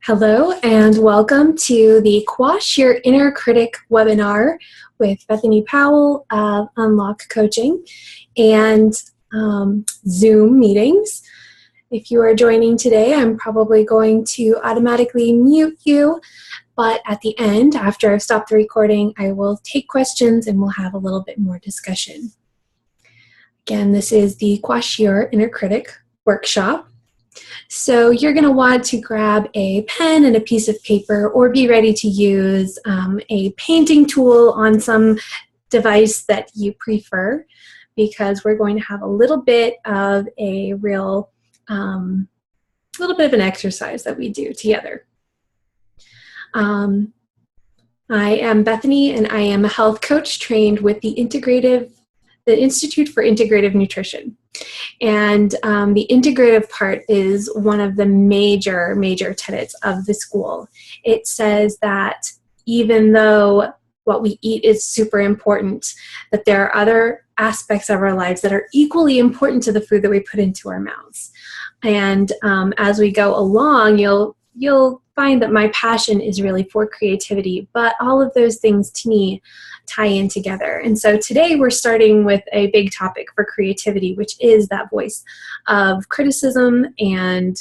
Hello and welcome to the Quash, Your Inner Critic webinar with Bethany Powell of Unlock Coaching and Zoom meetings. If you are joining today, I'm probably going to automatically mute you, but at the end, after I've stopped the recording, I will take questions and we'll have a little bit more discussion. Again, this is the Quash, Your Inner Critic workshop. So you're going to want to grab a pen and a piece of paper or be ready to use a painting tool on some device that you prefer, because we're going to have a little bit of a little bit of an exercise that we do together. I am Bethany and I am a health coach trained with the Institute for Integrative Nutrition. And the integrative part is one of the major tenets of the school. It says that even though what we eat is super important, that there are other aspects of our lives that are equally important to the food that we put into our mouths. And as we go along, you'll find that my passion is really for creativity, but all of those things to me tie in together. And so today we're starting with a big topic for creativity, which is that voice of criticism and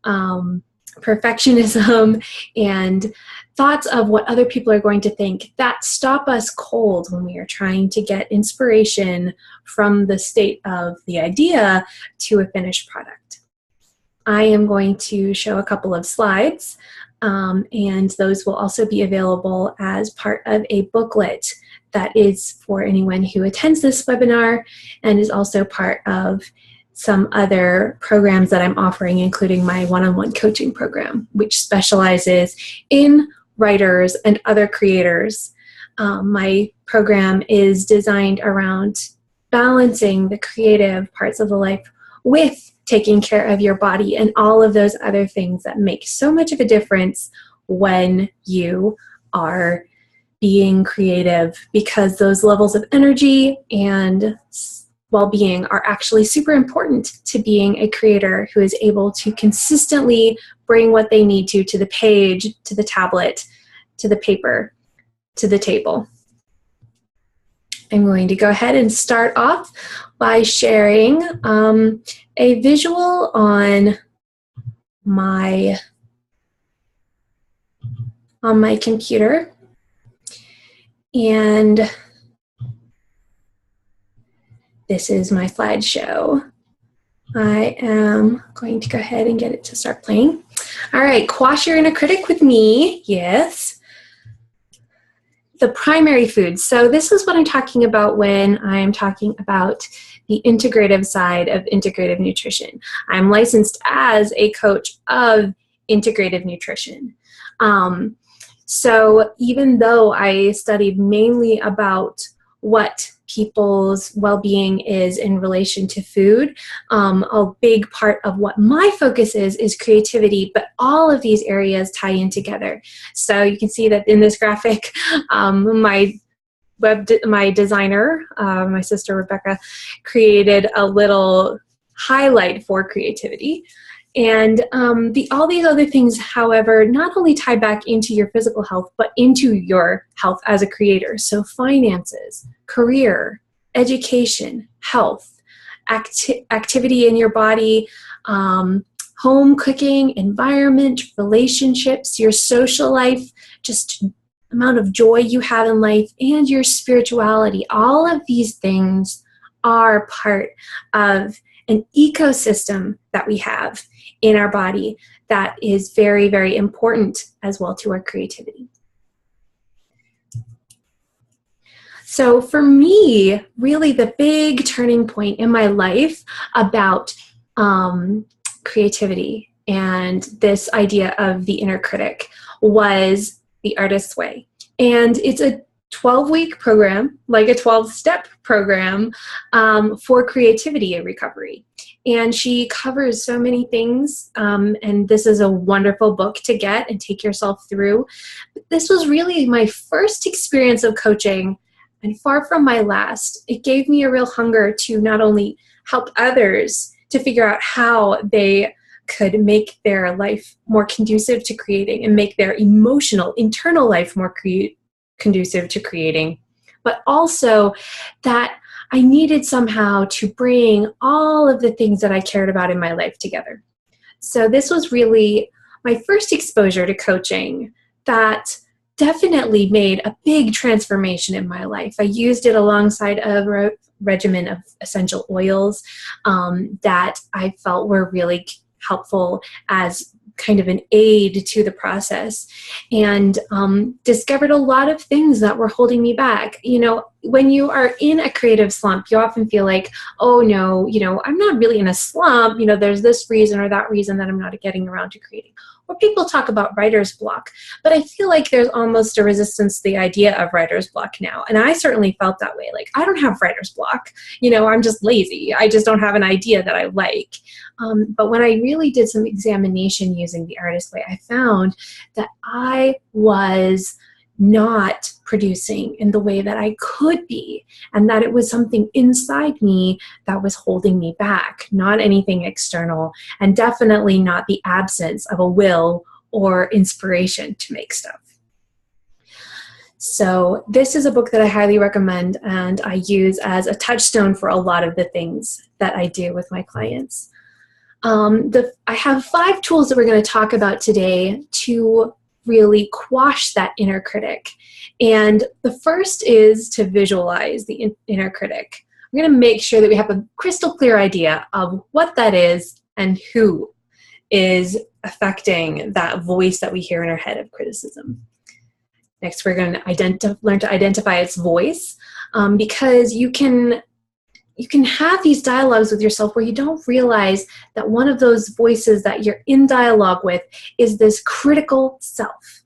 perfectionism and thoughts of what other people are going to think that stop us cold when we are trying to get inspiration from the state of the idea to a finished product. I am going to show a couple of slides, and those will also be available as part of a booklet that is for anyone who attends this webinar and is also part of some other programs that I'm offering, including my one-on-one coaching program, which specializes in writers and other creators. My program is designed around balancing the creative parts of the life with taking care of your body and all of those other things that make so much of a difference when you are being creative, because those levels of energy and well-being are actually super important to being a creator who is able to consistently bring what they need to the page, to the tablet, to the paper, to the table. I'm going to go ahead and start off by sharing a visual on my computer. And this is my slideshow. I am going to go ahead and get it to start playing. All right, Quash Your Inner Critic with me, yes. The primary foods. So this is what I'm talking about when I'm talking about the integrative side of integrative nutrition. I'm licensed as a coach of integrative nutrition. So even though I studied mainly about what people's well-being is in relation to food, a big part of what my focus is creativity, but all of these areas tie in together. So you can see that in this graphic, my designer, my sister Rebecca, created a little highlight for creativity. And all these other things, however, not only tie back into your physical health, but into your health as a creator. So finances, career, education, health, activity in your body, home cooking, environment, relationships, your social life, just amount of joy you have in life, and your spirituality. All of these things are part of an ecosystem that we have in our body that is very, very important as well to our creativity. So for me, really the big turning point in my life about creativity and this idea of the inner critic was The Artist's Way. And it's a 12-week program, like a 12-step program for creativity and recovery. And she covers so many things, and this is a wonderful book to get and take yourself through. But this was really my first experience of coaching, and far from my last. It gave me a real hunger to not only help others to figure out how they could make their life more conducive to creating and make their emotional, internal life more conducive to creating, but also that I needed somehow to bring all of the things that I cared about in my life together. So this was really my first exposure to coaching that definitely made a big transformation in my life. I used it alongside a regimen of essential oils that I felt were really helpful as kind of an aid to the process, and discovered a lot of things that were holding me back. You know, when you are in a creative slump, you often feel like, oh no, you know, I'm not really in a slump. You know, there's this reason or that reason that I'm not getting around to creating. Or people talk about writer's block, but I feel like there's almost a resistance to the idea of writer's block now. And I certainly felt that way. Like, I don't have writer's block. You know, I'm just lazy. I just don't have an idea that I like. But when I really did some examination using the artist way, I found that I was not producing in the way that I could be, and that it was something inside me that was holding me back, not anything external, and definitely not the absence of a will or inspiration to make stuff. So this is a book that I highly recommend, and I use as a touchstone for a lot of the things that I do with my clients. I have 5 tools that we're going to talk about today to really quash that inner critic. And the first is to visualize the inner critic. We're going to make sure that we have a crystal clear idea of what that is and who is affecting that voice that we hear in our head of criticism. Next, we're going to learn to identify its voice, because you can have these dialogues with yourself where you don't realize that one of those voices that you're in dialogue with is this critical self.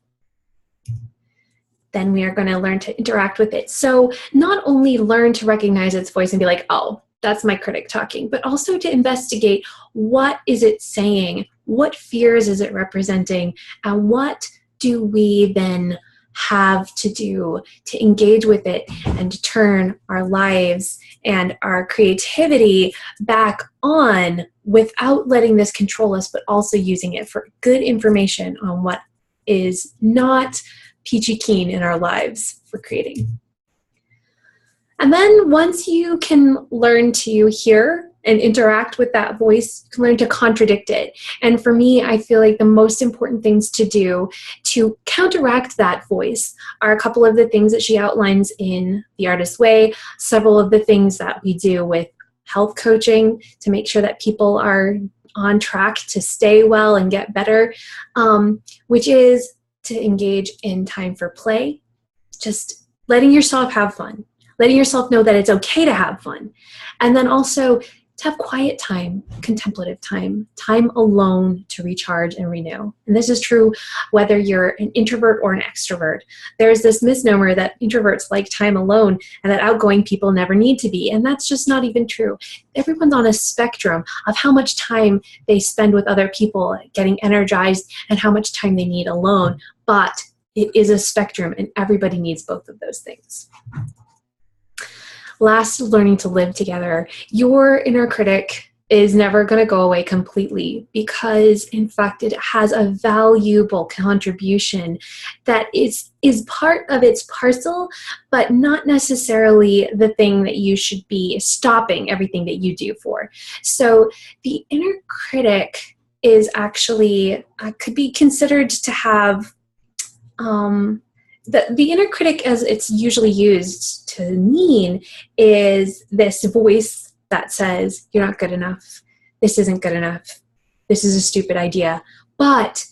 Then we are going to learn to interact with it. So not only learn to recognize its voice and be like, oh, that's my critic talking, but also to investigate, what is it saying? What fears is it representing? And what do we then have to do to engage with it and to turn our lives and our creativity back on without letting this control us, but also using it for good information on what is not peachy keen in our lives for creating. And then once you can learn to hear and interact with that voice, you can learn to contradict it. And for me, I feel like the most important things to do to counteract that voice are a couple of the things that she outlines in The Artist's Way, several of the things that we do with health coaching to make sure that people are on track to stay well and get better, which is to engage in time for play, just letting yourself have fun, letting yourself know that it's okay to have fun, and then also to have quiet time, contemplative time, time alone to recharge and renew. And this is true whether you're an introvert or an extrovert. There's this misnomer that introverts like time alone and that outgoing people never need to be, and that's just not even true. Everyone's on a spectrum of how much time they spend with other people getting energized and how much time they need alone, but it is a spectrum and everybody needs both of those things. Last, learning to live together. Your inner critic is never going to go away completely, because in fact it has a valuable contribution that is part of its parcel, but not necessarily the thing that you should be stopping everything that you do for. So the inner critic is actually could be considered to have the inner critic, as it's usually used to mean, is this voice that says, you're not good enough, this isn't good enough, this is a stupid idea. But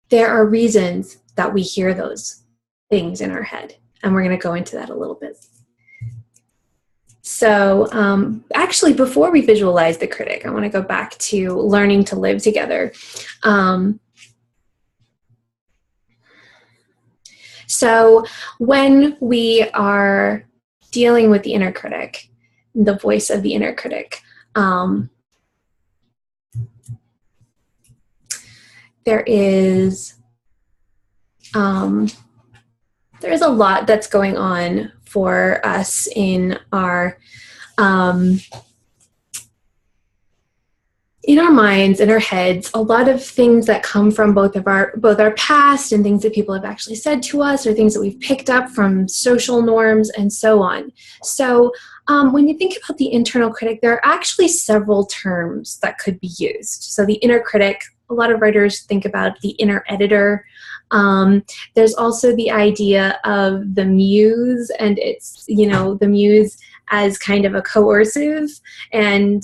there are reasons that we hear those things in our head, and we're going to go into that a little bit. So actually, before we visualize the critic, I want to go back to learning to live together. So when we are dealing with the inner critic, the voice of the inner critic, there is a lot that's going on for us in our in our minds, in our heads, a lot of things that come from both our past and things that people have actually said to us, or things that we've picked up from social norms and so on. So when you think about the internal critic, there are actually several terms that could be used. So the inner critic, a lot of writers think about the inner editor. There's also the idea of the muse, and it's, the muse as kind of a coercive and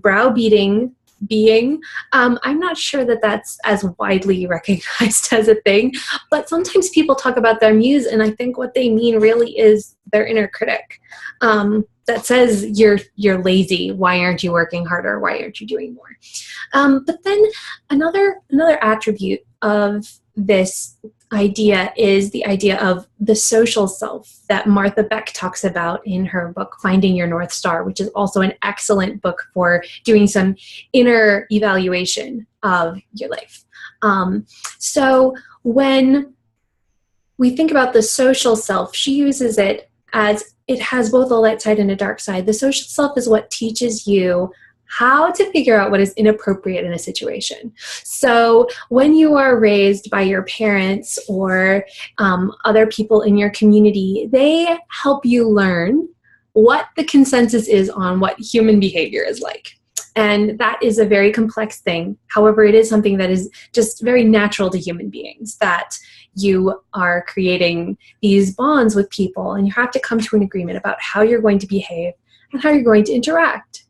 browbeating being. I'm not sure that that's as widely recognized as a thing, but sometimes people talk about their muse, and I think what they mean really is their inner critic that says, you're lazy, why aren't you working harder, why aren't you doing more? But then another attribute of this idea is the idea of the social self that Martha Beck talks about in her book, Finding Your North Star, which is also an excellent book for doing some inner evaluation of your life. So when we think about the social self, she uses it as it has both a light side and a dark side. The social self is what teaches you how to figure out what is inappropriate in a situation. So when you are raised by your parents or other people in your community, they help you learn what the consensus is on what human behavior is like. And that is a very complex thing. However, it is something that is just very natural to human beings, that you are creating these bonds with people and you have to come to an agreement about how you're going to behave and how you're going to interact.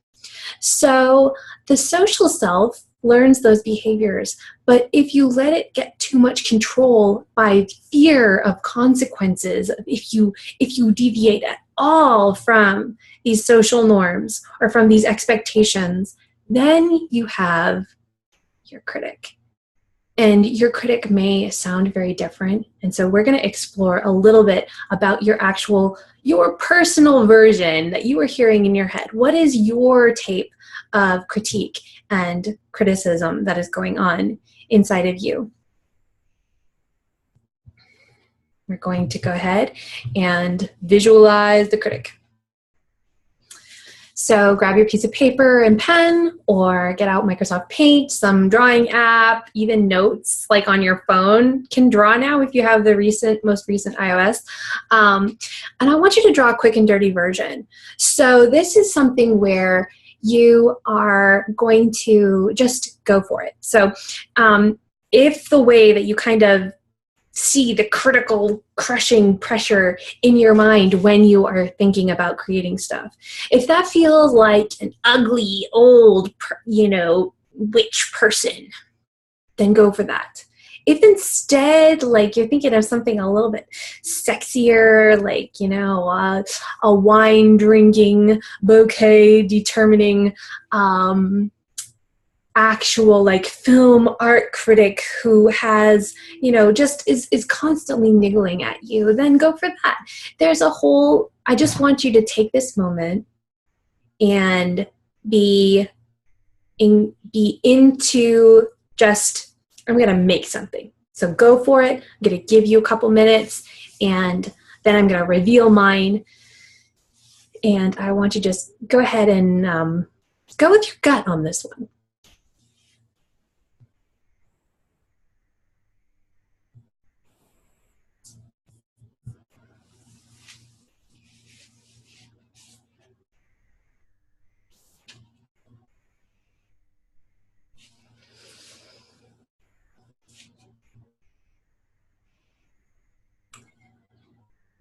So the social self learns those behaviors, but if you let it get too much control by fear of consequences, if you deviate at all from these social norms or from these expectations, then you have your critic. And your critic may sound very different. And so we're going to explore a little bit about your personal version that you are hearing in your head. What is your tape of critique and criticism that is going on inside of you? We're going to go ahead and visualize the critic. So grab your piece of paper and pen, or get out Microsoft Paint, some drawing app, even notes like on your phone can draw now if you have the most recent iOS. And I want you to draw a quick and dirty version. So this is something where you are going to just go for it. So if the way that you kind of see the critical crushing pressure in your mind when you are thinking about creating stuff, if that feels like an ugly old witch person, then go for that. If instead, like, you're thinking of something a little bit sexier, like, a wine drinking, bouquet determining actual like film art critic who has, just is constantly niggling at you, then go for that. I just want you to take this moment and be into just, I'm going to make something. So go for it. I'm going to give you a couple minutes, and then I'm going to reveal mine. And I want you to just go ahead and go with your gut on this one.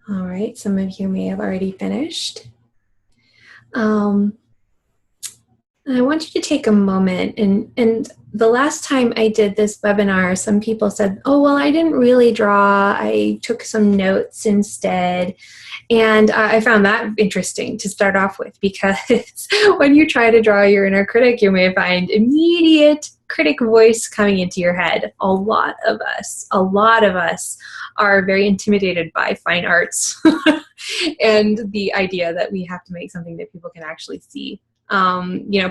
All right, some of you may have already finished. I want you to take a moment, and the last time I did this webinar, some people said, oh, well, I didn't really draw, I took some notes instead. And I found that interesting to start off with, because when you try to draw your inner critic, you may find immediate critic voice coming into your head. A lot of us are very intimidated by fine arts and the idea that we have to make something that people can actually see.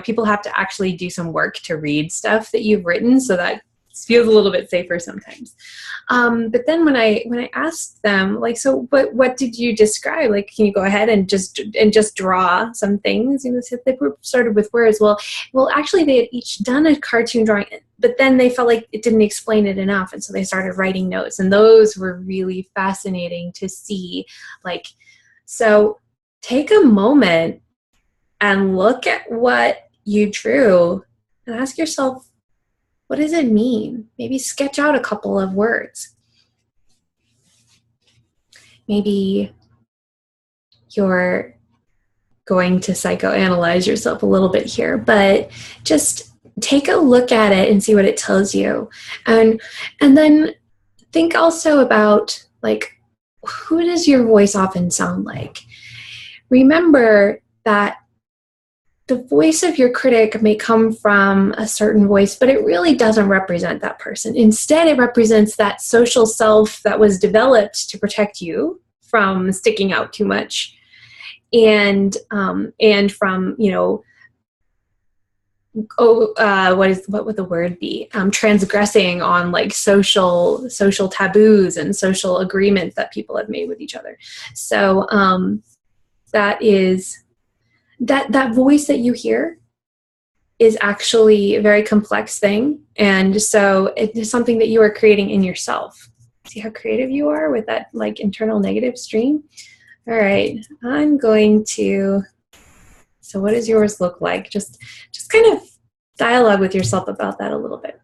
People have to actually do some work to read stuff that you've written so that feels a little bit safer sometimes. But then when I asked them, like, so what did you describe? Like, can you go ahead and just draw some things? You know, so they started with words. Well, actually, they had each done a cartoon drawing, but then they felt like it didn't explain it enough, and so they started writing notes, and those were really fascinating to see. Like, so take a moment and look at what you drew, and ask yourself, what does it mean? Maybe sketch out a couple of words. Maybe you're going to psychoanalyze yourself a little bit here, but just take a look at it and see what it tells you. And then think also about, like, who does your voice often sound like? Remember that the voice of your critic may come from a certain voice, but it really doesn't represent that person. Instead, it represents that social self that was developed to protect you from sticking out too much, and from, you know, what would the word be? Transgressing on, like, social taboos and social agreements that people have made with each other. So that voice that you hear is actually a very complex thing. And so it is something that you are creating in yourself. See how creative you are with that, like, internal negative stream? All right, I'm going to, so what does yours look like? Just kind of dialogue with yourself about that a little bit.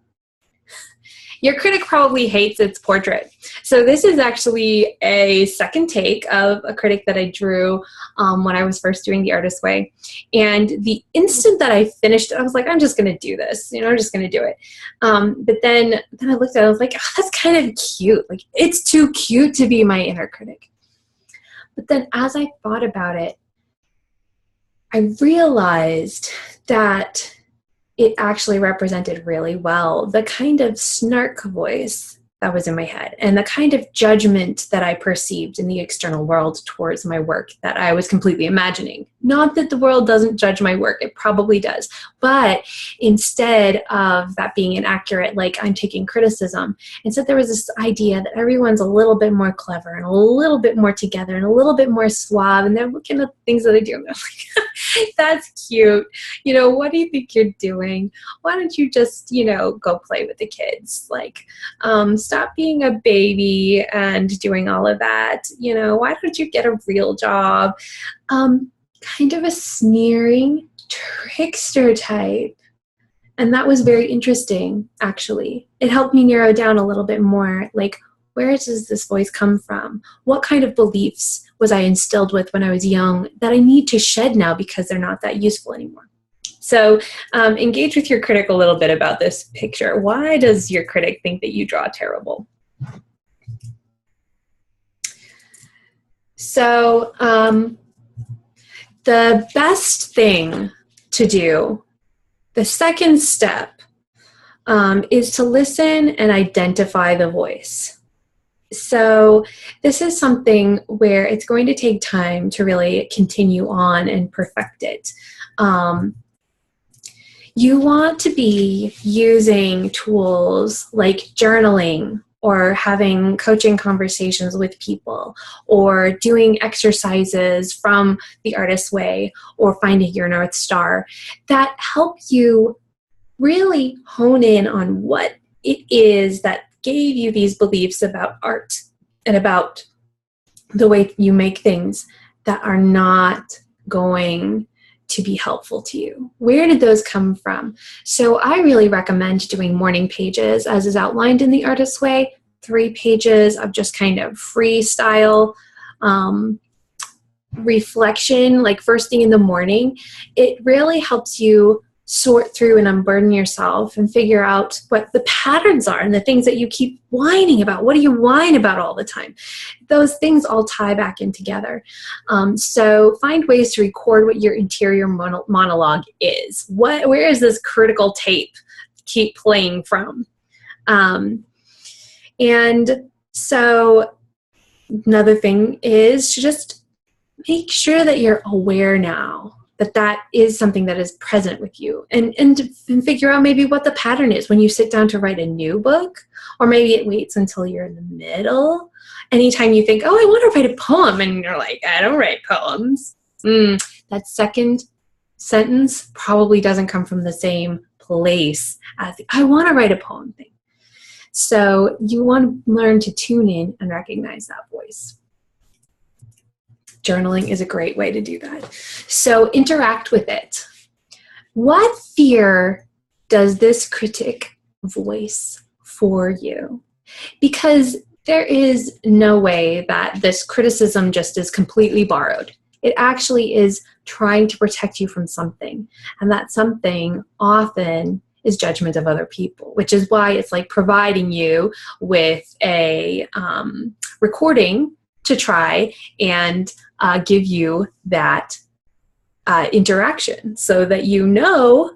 Your critic probably hates its portrait. So this is actually a second take of a critic that I drew when I was first doing the Artist Way. And the instant that I finished it, I was like, I'm just going to do this. You know, I'm just going to do it. But then I looked at it, I was like, oh, that's kind of cute. Like, it's too cute to be my inner critic. But then as I thought about it, I realized that it actually represented really well the kind of snark voice that was in my head and the kind of judgment that I perceived in the external world towards my work that I was completely imagining. Not that the world doesn't judge my work, it probably does. But instead of that being inaccurate, like, I'm taking criticism, instead there was this idea that everyone's a little bit more clever and a little bit more together and a little bit more suave, and they're looking at things that I do and they're like, that's cute. You know, what do you think you're doing? Why don't you just, you know, go play with the kids? Like, stop being a baby and doing all of that. You know, why don't you get a real job? Kind of a sneering trickster type. And that was very interesting, actually. It helped me narrow down a little bit more, like, where does this voice come from? What kind of beliefs was I instilled with when I was young that I need to shed now because they're not that useful anymore? So engage with your critic a little bit about this picture. Why does your critic think that you draw terrible? So the best thing to do, the second step, is to listen and identify the voice. So this is something where it's going to take time to really continue on and perfect it. You want to be using tools like journaling or having coaching conversations with people or doing exercises from the Artist Way or finding your North Star that help you really hone in on what it is that gave you these beliefs about art and about the way you make things that are not going to be helpful to you. Where did those come from? So I really recommend doing morning pages as is outlined in the Artist Way, 3 pages of just kind of freestyle reflection, like first thing in the morning. It really helps you sort through and unburden yourself and figure out what the patterns are and the things that you keep whining about. What do you whine about all the time? Those things all tie back in together. So find ways to record what your interior monologue is. Where is this critical tape keep playing from? And so another thing is to just make sure that you're aware now that is something that is present with you, and figure out maybe what the pattern is when you sit down to write a new book, or maybe it waits until you're in the middle. Anytime you think, oh, I want to write a poem, and you're like, I don't write poems. That second sentence probably doesn't come from the same place as the I want to write a poem thing. So you want to learn to tune in and recognize that voice. Journaling is a great way to do that. So interact with it. What fear does this critic voice for you? Because there is no way that this criticism just is completely borrowed. It actually is trying to protect you from something. And that something often is judgment of other people, which is why it's like providing you with a recording to try and give you that interaction so that you know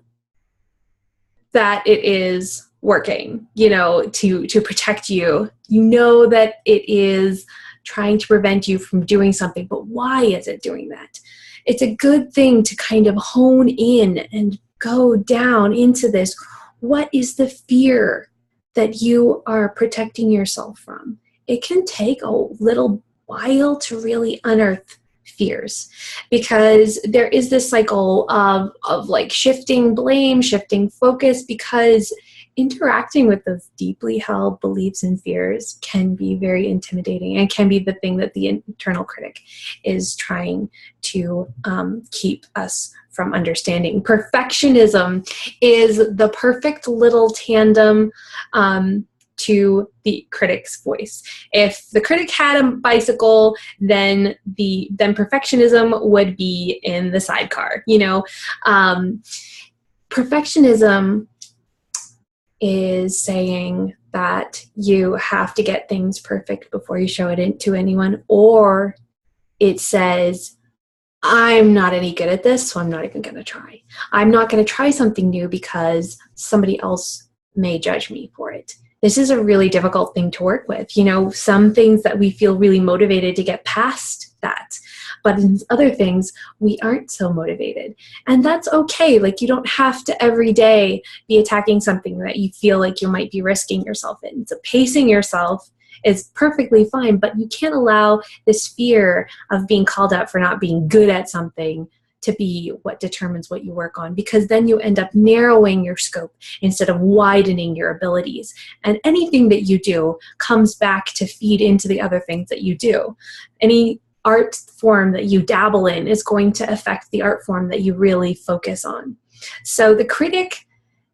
that it is working, to protect you. You know that it is trying to prevent you from doing something, but why is it doing that? It's a good thing to kind of hone in and go down into this. What is the fear that you are protecting yourself from? It can take a little while to really unearth fears, because there is this cycle of like shifting blame, shifting focus, because interacting with those deeply held beliefs and fears can be very intimidating and can be the thing that the internal critic is trying to keep us from understanding. Perfectionism is the perfect little tandem to the critic's voice. If the critic had a bicycle, then perfectionism would be in the sidecar. Perfectionism is saying that you have to get things perfect before you show it to anyone, or it says, I'm not any good at this, so I'm not even going to try. I'm not going to try something new because somebody else may judge me for it. This is a really difficult thing to work with. Some things that we feel really motivated to get past that, but in other things, we aren't so motivated. And that's okay. Like, you don't have to every day be attacking something that you feel like you might be risking yourself in. So pacing yourself is perfectly fine, but you can't allow this fear of being called out for not being good at something to be what determines what you work on, because then you end up narrowing your scope instead of widening your abilities. And anything that you do comes back to feed into the other things that you do. Any art form that you dabble in is going to affect the art form that you really focus on. So the critic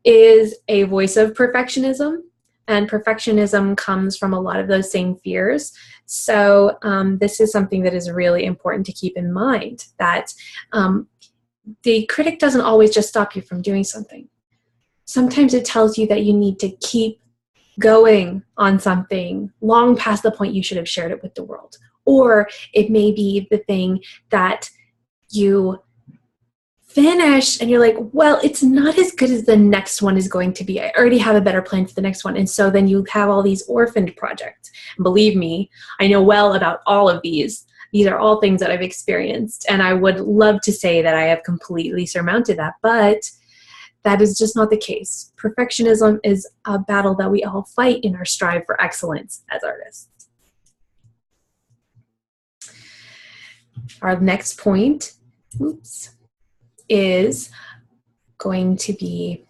is a voice of perfectionism, and perfectionism comes from a lot of those same fears. So this is something that is really important to keep in mind, that the critic doesn't always just stop you from doing something. Sometimes it tells you that you need to keep going on something long past the point you should have shared it with the world. Or it may be the thing that you finish and you're like, well, it's not as good as the next one is going to be. I already have a better plan for the next one. And so then you have all these orphaned projects. And believe me, I know well about all of these. These are all things that I've experienced. And I would love to say that I have completely surmounted that, but that is just not the case. Perfectionism is a battle that we all fight in our strive for excellence as artists. Our next point, is going to be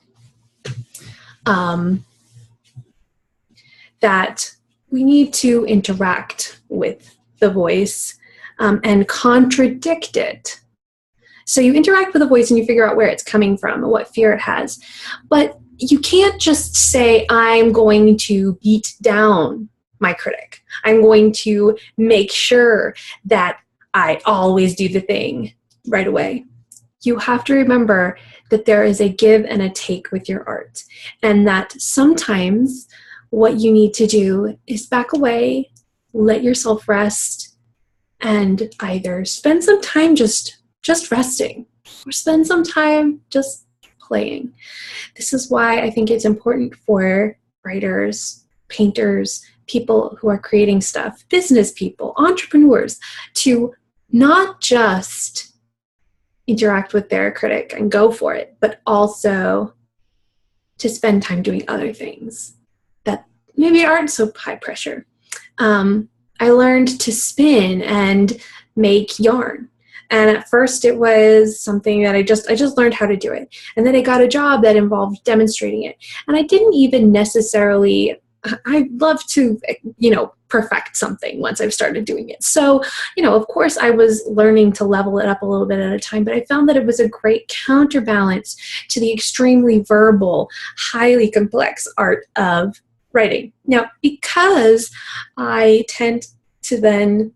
that we need to interact with the voice and contradict it. So you interact with the voice and you figure out where it's coming from and what fear it has. But you can't just say, I'm going to beat down my critic. I'm going to make sure that I always do the thing right away. You have to remember that there is a give and a take with your art, and that sometimes what you need to do is back away, let yourself rest, and either spend some time just resting or spend some time just playing. This is why I think it's important for writers, painters, people who are creating stuff, business people, entrepreneurs, to not just interact with their critic and go for it, but also to spend time doing other things that maybe aren't so high pressure. I learned to spin and make yarn. And at first it was something that I just learned how to do it. And then I got a job that involved demonstrating it. And I didn't even necessarily, I love to, perfect something once I've started doing it. So, of course I was learning to level it up a little bit at a time, but I found that it was a great counterbalance to the extremely verbal, highly complex art of writing. Now, because I tend to then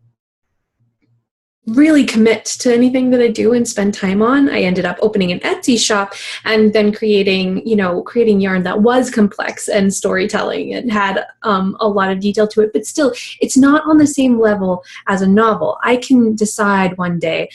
really commit to anything that I do and spend time on, I ended up opening an Etsy shop and then creating yarn that was complex and storytelling and had a lot of detail to it, but still it's not on the same level as a novel. I can decide one day,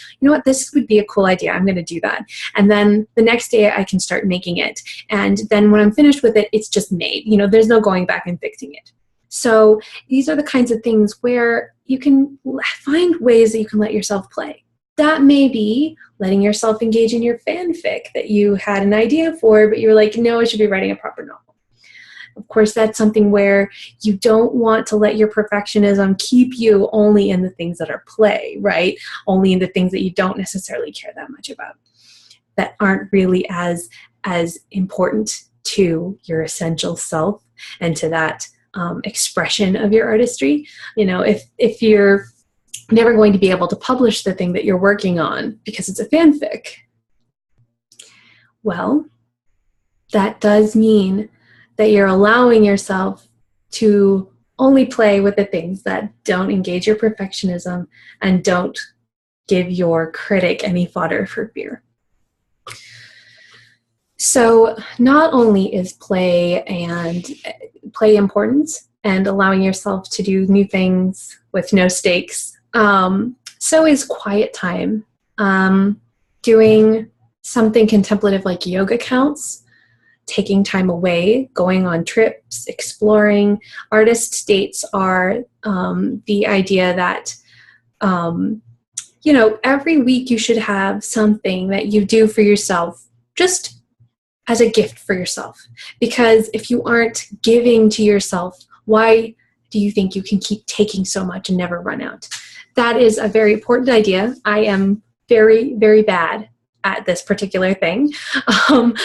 this would be a cool idea, I'm going to do that. And then the next day I can start making it. And then when I'm finished with it, it's just made. There's no going back and fixing it. So these are the kinds of things where you can find ways that you can let yourself play. That may be letting yourself engage in your fanfic that you had an idea for, but you were like, no, I should be writing a proper novel. Of course, that's something where you don't want to let your perfectionism keep you only in the things that are play, right? Only in the things that you don't necessarily care that much about, that aren't really as important to your essential self and to that expression of your artistry. If you're never going to be able to publish the thing that you're working on because it's a fanfic, well, that does mean that you're allowing yourself to only play with the things that don't engage your perfectionism and don't give your critic any fodder for fear. So not only is play important and allowing yourself to do new things with no stakes, so is quiet time. Doing something contemplative like yoga counts, taking time away, going on trips, exploring. Artist dates are the idea that every week you should have something that you do for yourself, just as a gift for yourself. Because if you aren't giving to yourself, why do you think you can keep taking so much and never run out? That is a very important idea. I am very, very bad at this particular thing. The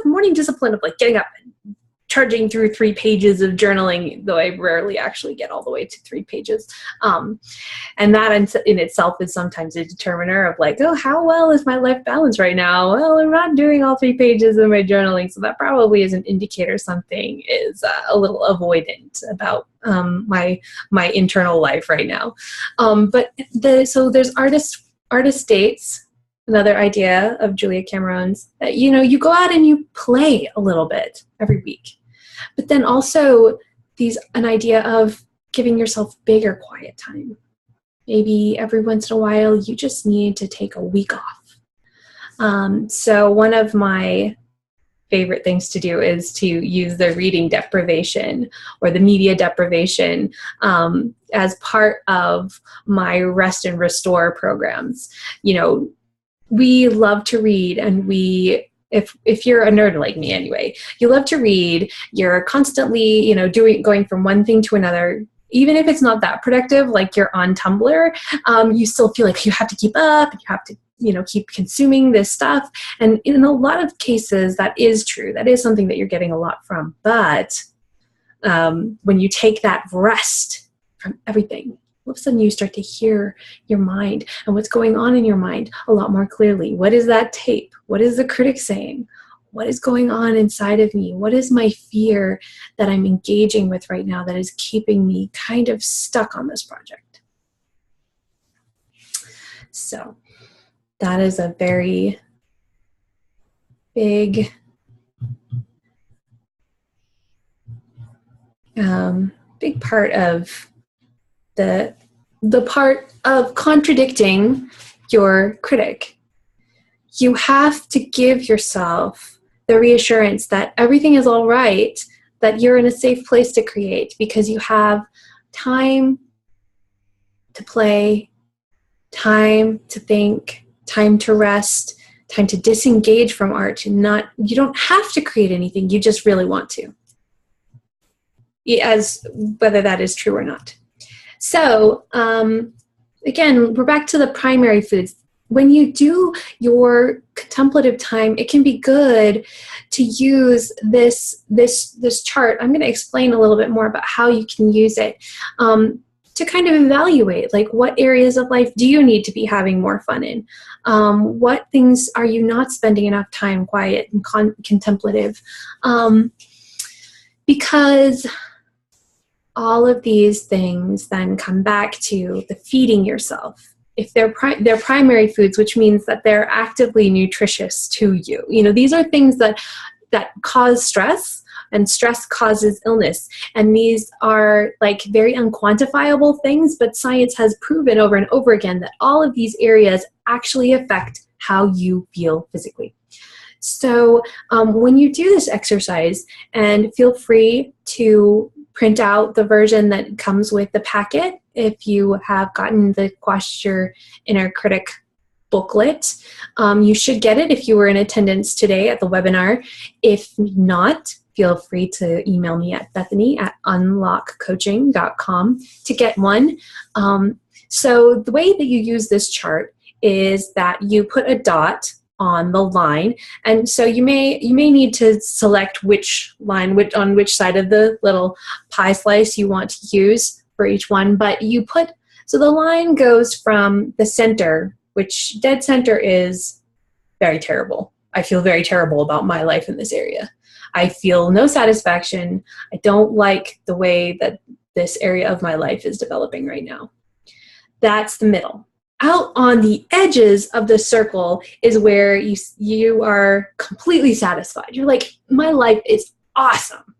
morning discipline of getting up and charging through 3 pages of journaling, though I rarely actually get all the way to 3 pages. And that in itself is sometimes a determiner of how well is my life balanced right now? Well, I'm not doing all 3 pages of my journaling, so that probably is an indicator something is a little avoidant about my internal life right now. So there's artist dates, another idea of Julia Cameron's, that you go out and you play a little bit every week. But then also an idea of giving yourself bigger quiet time. Maybe every once in a while you just need to take a week off. So one of my favorite things to do is to use the reading deprivation or the media deprivation as part of my rest and restore programs. We love to read, and if you're a nerd like me anyway, you love to read, you're constantly, going from one thing to another. Even if it's not that productive, like you're on Tumblr, you still feel like you have to keep up, you have to, keep consuming this stuff. And in a lot of cases, that is true. That is something that you're getting a lot from. But when you take that rest from everything, all of a sudden you start to hear your mind and what's going on in your mind a lot more clearly. What is that tape? What is the critic saying? What is going on inside of me? What is my fear that I'm engaging with right now that is keeping me kind of stuck on this project? So that is a very big part of the part of contradicting your critic. You have to give yourself the reassurance that everything is all right, that you're in a safe place to create because you have time to play, time to think, time to rest, time to disengage from art. You don't have to create anything, you just really want to, as whether that is true or not. So again, we're back to the primary foods. When you do your contemplative time, it can be good to use this chart. I'm going to explain a little bit more about how you can use it to kind of evaluate, like, what areas of life do you need to be having more fun in? What things are you not spending enough time quiet and contemplative? Because all of these things then come back to the feeding yourself. If they're primary foods, which means that they're actively nutritious to you. You know, these are things that cause stress, and stress causes illness. And these are like very unquantifiable things, but science has proven over and over again that all of these areas actually affect how you feel physically. So when you do this exercise, and feel free to print out the version that comes with the packet if you have gotten the Quash Your Inner Critic booklet. You should get it if you were in attendance today at the webinar. If not, feel free to email me at bethany@unlockcoaching.com to get one. So the way that you use this chart is that you put a dot on the line, and so you may need to select which line, on which side of the little pie slice you want to use for each one. But you put, so the line goes from the center, which dead center is very terrible. I feel very terrible about my life in this area. I feel no satisfaction. I don't like the way that this area of my life is developing right now. That's the middle. Out on the edges of the circle is where you are completely satisfied. You're like, my life is awesome.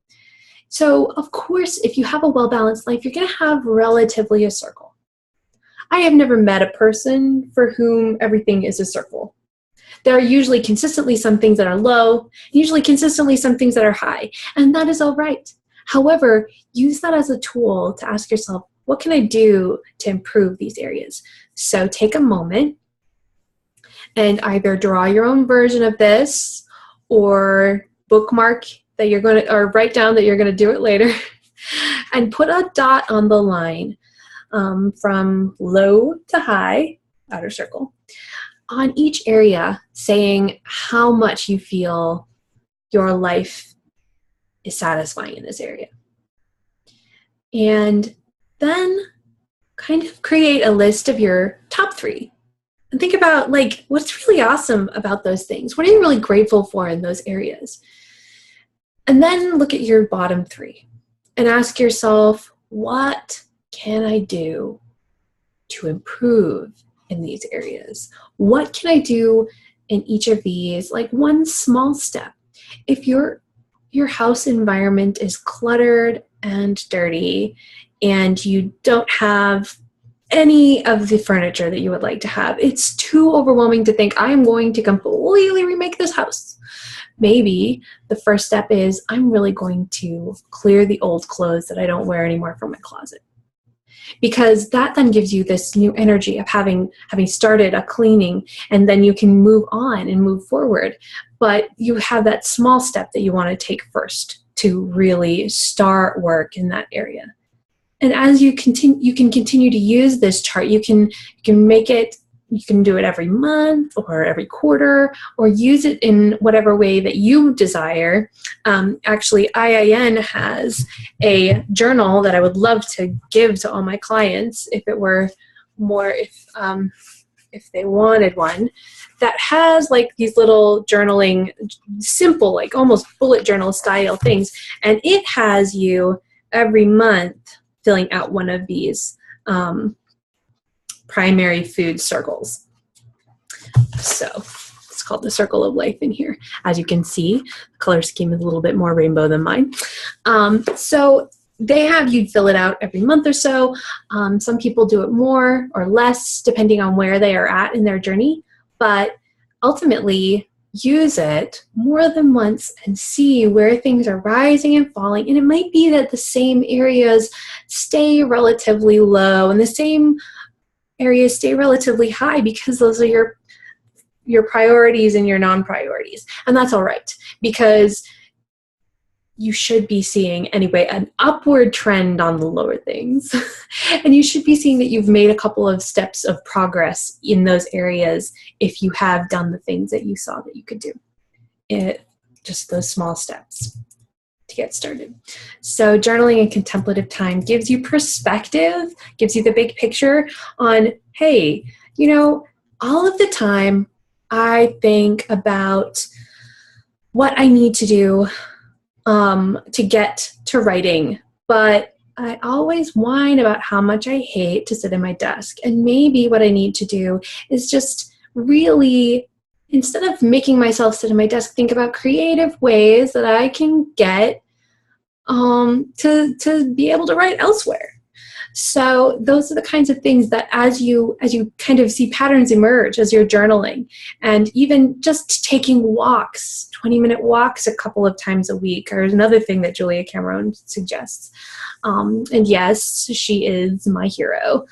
So of course, if you have a well-balanced life, you're going to have relatively a circle. I have never met a person for whom everything is a circle. There are usually consistently some things that are low, usually consistently some things that are high, and that is all right. However, use that as a tool to ask yourself, what can I do to improve these areas? So take a moment and either draw your own version of this, or bookmark that you're going to, or write down that you're going to do it later, and put a dot on the line from low to high, outer circle, on each area, saying how much you feel your life is satisfying in this area. And then kind of create a list of your top 3. And think about, like, what's really awesome about those things. What are you really grateful for in those areas? And then look at your bottom 3 and ask yourself, what can I do to improve in these areas? What can I do in each of these? Like one small step. If your house environment is cluttered and dirty, and you don't have any of the furniture that you would like to have, it's too overwhelming to think, I am going to completely remake this house. Maybe the first step is, I'm really going to clear the old clothes that I don't wear anymore from my closet. Because that then gives you this new energy of having started a cleaning, and then you can move on and move forward. But you have that small step that you want to take first to really start work in that area. And as you can continue to use this chart. You can make it, you can do it every month or every quarter, or use it in whatever way that you desire. Actually, IIN has a journal that I would love to give to all my clients if it were more, if they wanted one, that has like these little journaling, simple, like almost bullet journal style things. And it has you every month filling out one of these primary food circles. So it's called the circle of life in here. As you can see, the color scheme is a little bit more rainbow than mine. So they have you fill it out every month or so. Some people do it more or less depending on where they are at in their journey, but ultimately use it more than once and see where things are rising and falling. And it might be that the same areas stay relatively low, and the same areas stay relatively high because those are your priorities and your non-priorities. And that's all right, because you should be seeing, anyway, an upward trend on the lower things. And you should be seeing that you've made a couple of steps of progress in those areas if you have done the things that you saw that you could do. Just those small steps to get started. So journaling and contemplative time gives you perspective, gives you the big picture on, hey, all of the time I think about what I need to do to get to writing, but I always whine about how much I hate to sit at my desk. And maybe what I need to do is just really, instead of making myself sit at my desk, think about creative ways that I can get to be able to write elsewhere. So those are the kinds of things that as you kind of see patterns emerge as you're journaling, and even just taking walks, 20-minute walks a couple of times a week, or another thing that Julia Cameron suggests. And yes, she is my hero.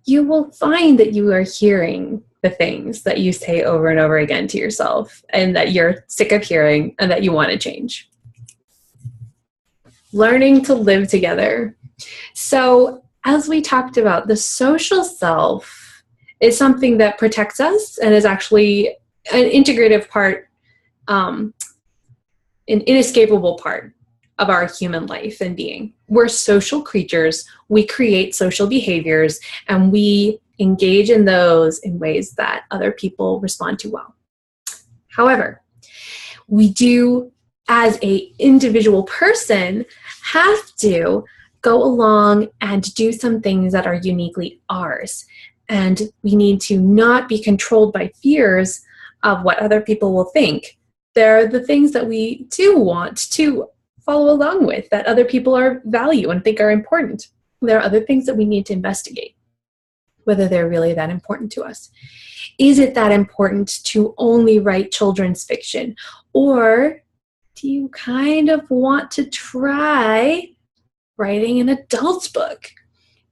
You will find that you are hearing the things that you say over and over again to yourself, and that you're sick of hearing and that you want to change. Learning to live together. So as we talked about, the social self is something that protects us and is actually an integrative part, an inescapable part of our human life and being. We're social creatures. We create social behaviors, and we engage in those in ways that other people respond to well. However, we do, as an individual person, have to go along and do some things that are uniquely ours. And we need to not be controlled by fears of what other people will think. They're the things that we do want to follow along with, that other people value and think are important. There are other things that we need to investigate, whether they're really that important to us. Is it that important to only write children's fiction? Or do you kind of want to try writing an adult's book?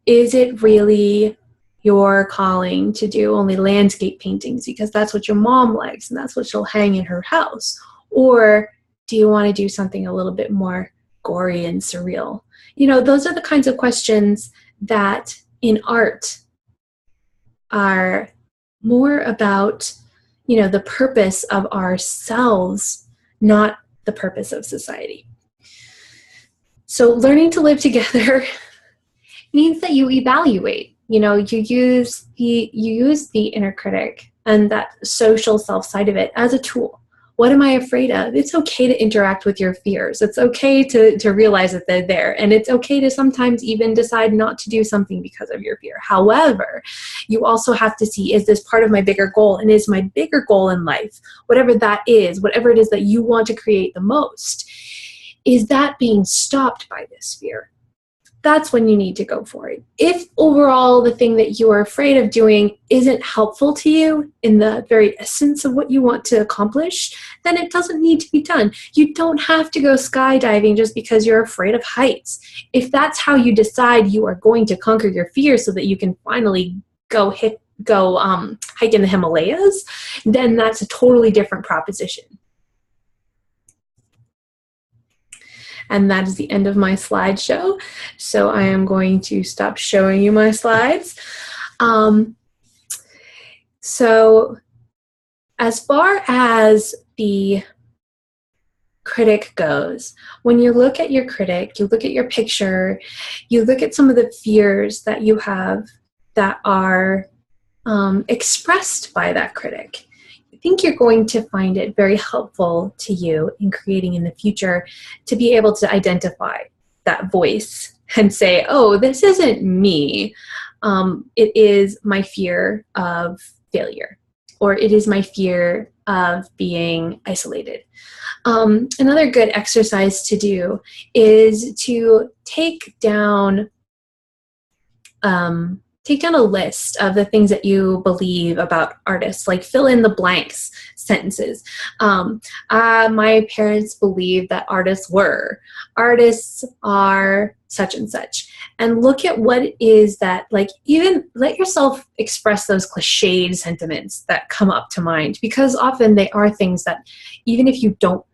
Is it really your calling to do only landscape paintings because that's what your mom likes and that's what she'll hang in her house? Or do you want to do something a little bit more gory and surreal? Those are the kinds of questions that in art are more about, the purpose of ourselves, not the purpose of society. So learning to live together means that you evaluate. You use the inner critic and that social self side of it as a tool. What am I afraid of? It's okay to interact with your fears. It's okay to realize that they're there. And it's okay to sometimes even decide not to do something because of your fear. However, you also have to see, is this part of my bigger goal? And is my bigger goal in life, whatever that is, whatever it is that you want to create the most, is that being stopped by this fear? That's when you need to go for it. If overall the thing that you are afraid of doing isn't helpful to you in the very essence of what you want to accomplish, then it doesn't need to be done. You don't have to go skydiving just because you're afraid of heights. If that's how you decide you are going to conquer your fear so that you can finally go hike in the Himalayas, then that's a totally different proposition. And that is the end of my slideshow. So I am going to stop showing you my slides. So as far as the critic goes, when you look at your critic, you look at your picture, you look at some of the fears that you have that are expressed by that critic, I think you're going to find it very helpful to you in creating in the future to be able to identify that voice and say, oh, this isn't me. It is my fear of failure, or it is my fear of being isolated. Another good exercise to do is to take down take down a list of the things that you believe about artists, like fill in the blanks sentences. My parents believe that artists are such and such. And look at what it is that, like, even let yourself express those cliched sentiments that come up to mind, because often they are things that even if you don't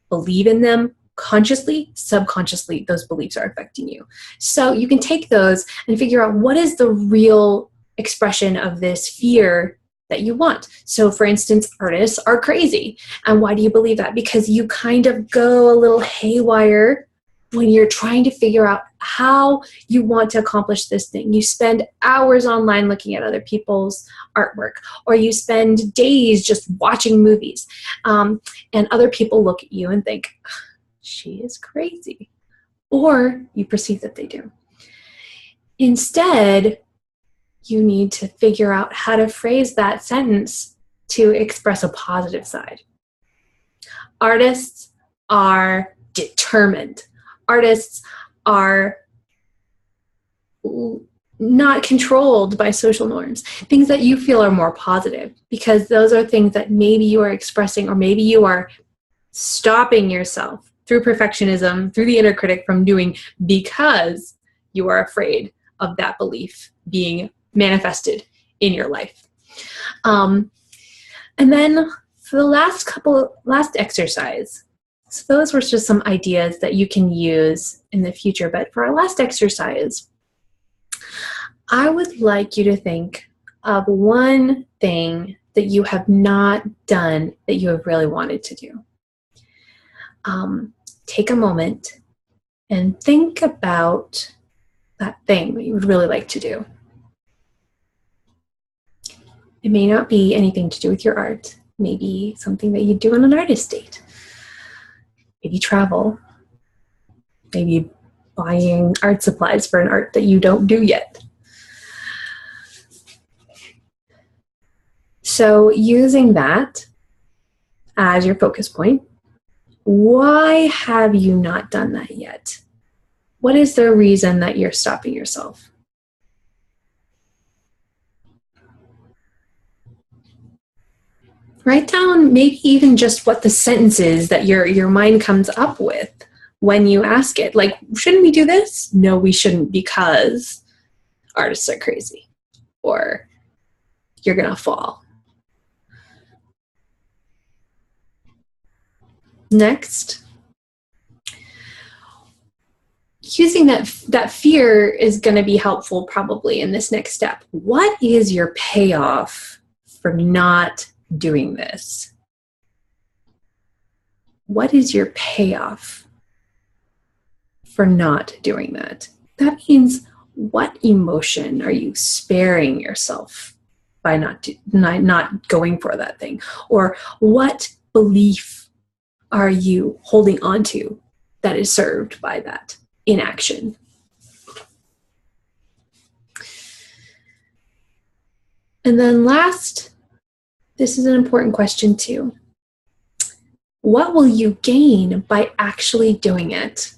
believe in them consciously, subconsciously, those beliefs are affecting you. So you can take those and figure out what is the real expression of this fear that you want. So for instance, artists are crazy. And why do you believe that? Because you kind of go a little haywire when you're trying to figure out how you want to accomplish this thing. You spend hours online looking at other people's artwork, or you spend days just watching movies. And other people look at you and think, she is crazy. Or you perceive that they do. Instead, you need to figure out how to phrase that sentence to express a positive side. Artists are determined. Artists are not controlled by social norms. Things that you feel are more positive, because those are things that maybe you are expressing, or maybe you are stopping yourself through perfectionism, through the inner critic, from doing because you are afraid of that belief being manifested in your life. And then for the last exercise, so those were just some ideas that you can use in the future. But for our last exercise, I would like you to think of one thing that you have not done that you have really wanted to do. Take a moment and think about that thing that you would really like to do. It may not be anything to do with your art. Maybe something that you do on an artist date. Maybe travel. Maybe buying art supplies for an art that you don't do yet. So using that as your focus point, why have you not done that yet? What is the reason that you're stopping yourself? Write down maybe even just what the sentence is that your mind comes up with when you ask it. Like, shouldn't we do this? No, we shouldn't, because artists are crazy. Or you're gonna fall. Next, using that fear is going to be helpful probably in this next step. What is your payoff for not doing this? What is your payoff for not doing that? That means, what emotion are you sparing yourself by not going for that thing? Or what belief are you holding on to that is served by that inaction? And then last, this is an important question too. What will you gain by actually doing it?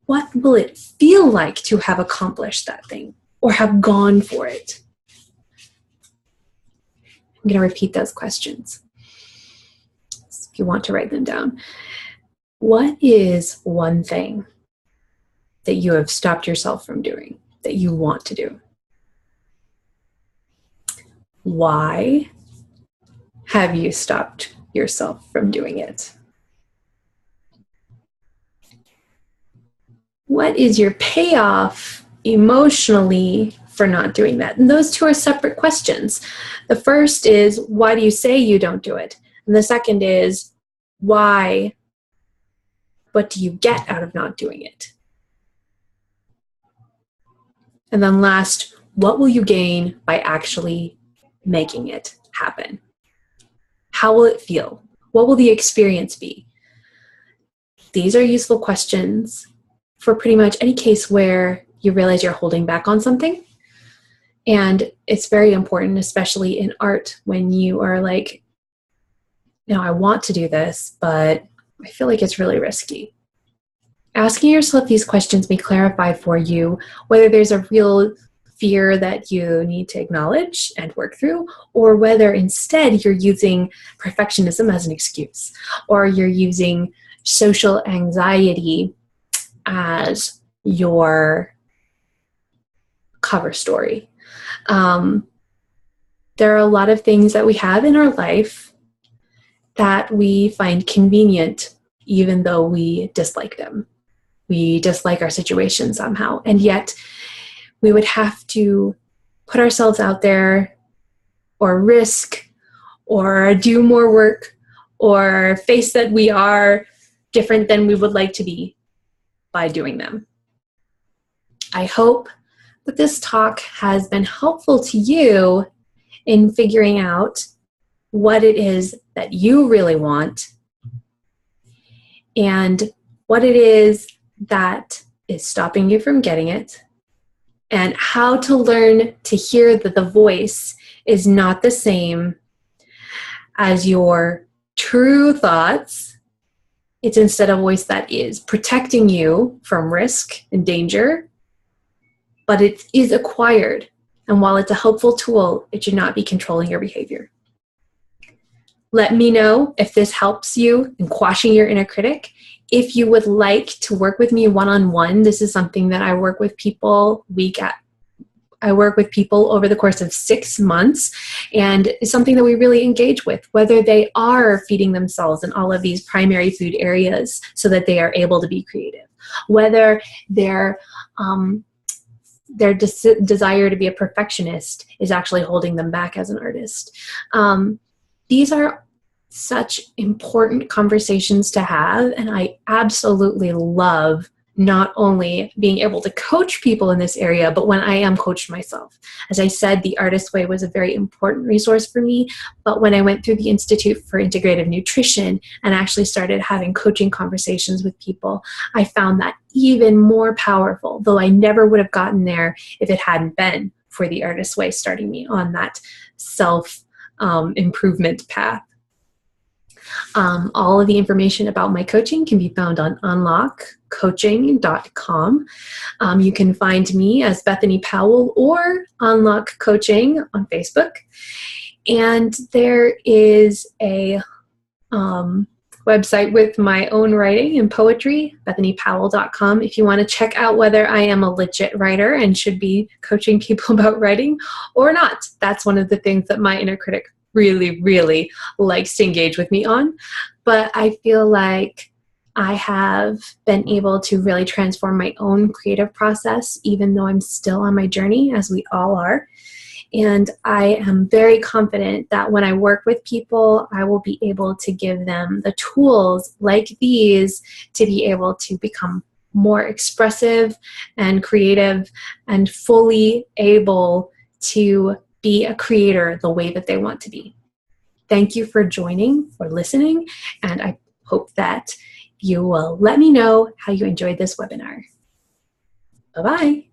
What will it feel like to have accomplished that thing or have gone for it? I'm going to repeat those questions if you want to write them down. What is one thing that you have stopped yourself from doing that you want to do? Why have you stopped yourself from doing it? What is your payoff emotionally for not doing that? And those two are separate questions. The first is, why do you say you don't do it? And the second is, why? What do you get out of not doing it? And then last, what will you gain by actually making it happen? How will it feel? What will the experience be? These are useful questions for pretty much any case where you realize you're holding back on something. And it's very important, especially in art, when you are like, I want to do this, but I feel like it's really risky. Asking yourself these questions may clarify for you whether there's a real fear that you need to acknowledge and work through, or whether instead you're using perfectionism as an excuse, or you're using social anxiety as your cover story. There are a lot of things that we have in our life that we find convenient, even though we dislike them. We dislike our situation somehow, and yet we would have to put ourselves out there or risk or do more work or face that we are different than we would like to be by doing them. I hope that this talk has been helpful to you in figuring out what it is that you really want and what it is that is stopping you from getting it, and how to learn to hear that the voice is not the same as your true thoughts. It's instead a voice that is protecting you from risk and danger, but it is acquired. And while it's a helpful tool, it should not be controlling your behavior. Let me know if this helps you in quashing your inner critic. If you would like to work with me one-on-one, this is something that I work with people over the course of 6 months, and it's something that we really engage with, whether they are feeding themselves in all of these primary food areas so that they are able to be creative, whether their desire to be a perfectionist is actually holding them back as an artist. These are such important conversations to have, and I absolutely love not only being able to coach people in this area, but when I am coached myself. As I said, the Artist Way was a very important resource for me, but when I went through the Institute for Integrative Nutrition and actually started having coaching conversations with people, I found that even more powerful, though I never would have gotten there if it hadn't been for the Artist Way starting me on that self-improvement path. All of the information about my coaching can be found on unlockcoaching.com. You can find me as Bethany Powell or Unlock Coaching on Facebook. And there is a website with my own writing and poetry, bethanypowell.com, if you want to check out whether I am a legit writer and should be coaching people about writing or not. That's one of the things that my inner critic really, really likes to engage with me on. But I feel like I have been able to really transform my own creative process, even though I'm still on my journey, as we all are. And I am very confident that when I work with people, I will be able to give them the tools like these to be able to become more expressive and creative and fully able to be a creator the way that they want to be. Thank you for joining or listening, and I hope that you will let me know how you enjoyed this webinar. Bye-bye.